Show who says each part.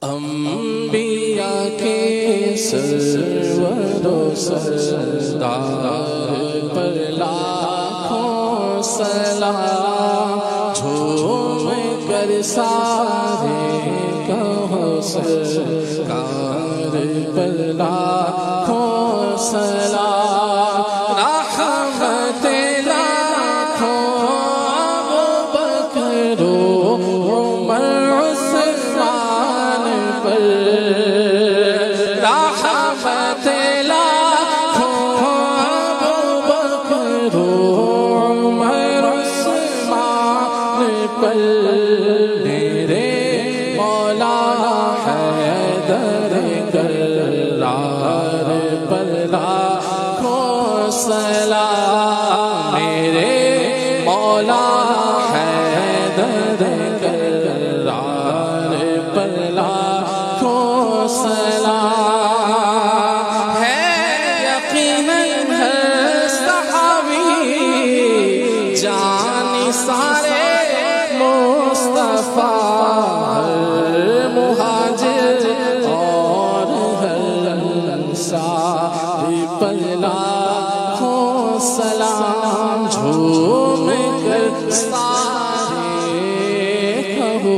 Speaker 1: انبیاء کے سرور و سردار پر لاکھوں سلام، جھوم کر سارے کہو سرکار پر لاکھوں سلام، رحمت لاکھوں ابو بکر و عمر عثمان پر، رحمت لاکھوں ابو بکر و عمر عثمان پر، میرے مولا حیدر کرار پر لاکھوں سلام، میرے مولا حیدر کرار پر لاکھوں سلام، ہے یقیناً ہر صحابی جانی سارے مصطفیٰ، ہر مہاجر اور ہر انصار پر لاکھوں سلام، جھوم کر سارے کہو